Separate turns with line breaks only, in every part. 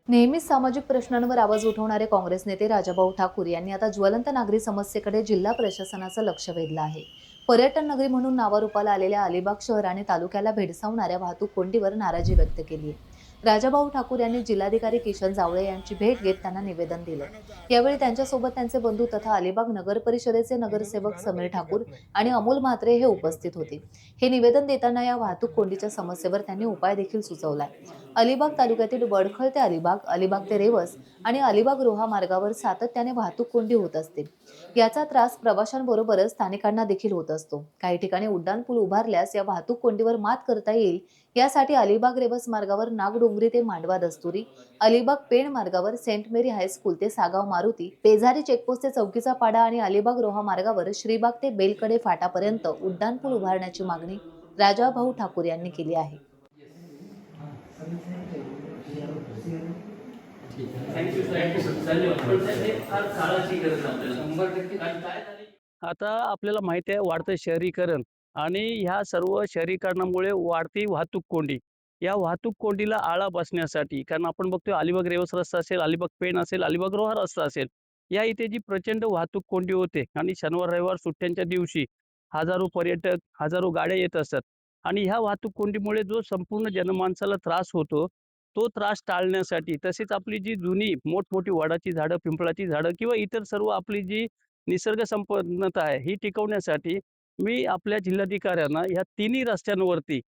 नेहमीच सामाजिक प्रश्नांवर आवाज उठवणारे काँग्रेस नेते राजाभाऊ ठाकूर यांनी आता ज्वलंत नागरी समस्येकडे जिल्हा प्रशासनाचं लक्ष वेधलं आहे. पर्यटन नगरी म्हणून नावारूपाला आलेल्या अलिबाग शहर आणि तालुक्याला भेडसावणाऱ्या वाहतूक कोंडीवर नाराजी व्यक्त केली आहे. राजाभाऊ ठाकूर यांनी जिल्हाधिकारी किशन जावळे यांची भेट घेत त्यांना निवेदन दिलं. यावेळी त्यांच्यासोबत त्यांचे बंधू तथा अलिबाग नगर परिषदेचे नगरसेवक समीर ठाकूर आणि अमोल म्हात्रे हे उपस्थित होते. हे निवेदन देताना या वाहतूक कोंडीच्या समस्येवर त्यांनी उपाय देखील सुचवलाय. अलिबाग तालुक्यातील वडखळ ते अलिबाग, अलिबाग ते रेवस आणि अलिबाग रोहा मार्गावर सातत्याने वाहतूक कोंडी होत असते. याचा त्रास प्रवाशांबरोबरच स्थानिकांना देखील होत असतो. काही ठिकाणी उड्डाणपूल उभारल्यास या वाहतूक कोंडीवर मात करता येईल. यासाठी अलिबाग रेवस मार्गावर नागडोंगरी ते मांडवा दस्तुरी, अलिबाग पेण मार्गावर सेंट मेरी हायस्कूल ते सागाव मारुती, पेझारी चेकपोस्ट ते चौकीचा पाडा आणि अलिबाग रोहा मार्गावर श्रीबाग ते बेलकडे फाटापर्यंत उड्डाणपूल उभारण्याची मागणी राजाभाऊ ठाकूर यांनी केली आहे.
आता आपल्याला माहिती आहे वाढतं शहरीकरण आणि ह्या सर्व शहरीकरणामुळे वाढती वाहतूक कोंडी. या वाहतूक कोंडीला आळा बसण्यासाठी कारण आपण बघतोय अलिबाग रेवस रस्ता असेल, अलिबाग पेण असेल, अलिबाग रोहा रस्ता असेल. या इथे जी प्रचंड वाहतूक कोंडी होते आणि शनिवार रविवार सुट्ट्यांच्या दिवशी हजारो पर्यटक, हजारो गाड्या येत असतात आणि ह्या वाहतूक कोंडीमुळे जो संपूर्ण जनमानसाला त्रास होतो, तो त्रास टाळण्यासाठी तसेच आपली जी जुनी मोठमोठी वडाची झाडं, पिंपळाची झाडं किंवा इतर सर्व आपली जी निसर्ग संपन्नता आहे ही टिकवण्यासाठी मी आपल्या जिल्हाधिकाऱ्यांना ह्या तिन्ही रस्त्यांवरती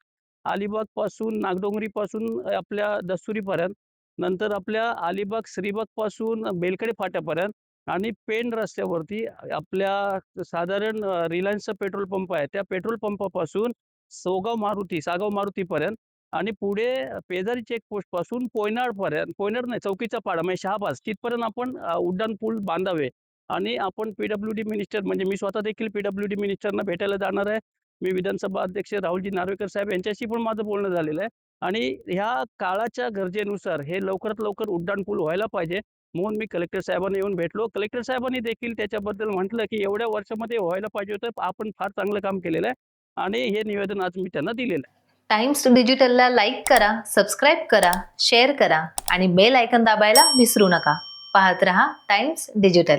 अलिबागपासून नागडोंगरीपासून आपल्या दस्तुरीपर्यंत, नंतर आपल्या अलिबाग श्रीबागपासून बेलकडे फाट्यापर्यंत आणि पेण रस्त्यावरती आपल्या साधारण रिलायन्सचा पेट्रोल पंप आहे, त्या पेट्रोल पंपापासून सागाव मारुतीपर्यंत आणि पुढे पेजारी चेकपोस्टपासून पोयनाड नाही चौकीचा पाडा म्हणजे शहाबाज तिथपर्यंत आपण उड्डाणपूल बांधावे. आणि आपण पीडब्ल्यूडी मिनिस्टर म्हणजे मी स्वतः देखील पीडब्ल्यूडी मिनिस्टरना भेटायला जाणार आहे. मी विधानसभा अध्यक्ष राहुलजी नार्वेकर साहेब यांच्याशी पण माझं बोलणं झालेलं आहे आणि ह्या काळाच्या गरजेनुसार हे लवकरात लवकर उड्डाणपूल व्हायला पाहिजे. म्हणून मी कलेक्टर साहेबांना येऊन भेटलो. कलेक्टर साहेबांनी देखील त्याच्याबद्दल म्हटलं की एवढ्या वर्षामध्ये व्हायला पाहिजे होतं. आपण फार चांगलं काम केलेलं आहे आणि हे निवेदन आज मी त्यांना दिलेलं आहे.
टाइम्स डिजिटलला लाईक करा, सबस्क्राईब करा, शेअर करा आणि बेल आयकॉन दाबायला विसरू नका. पाहत रहा टाइम्स डिजिटल.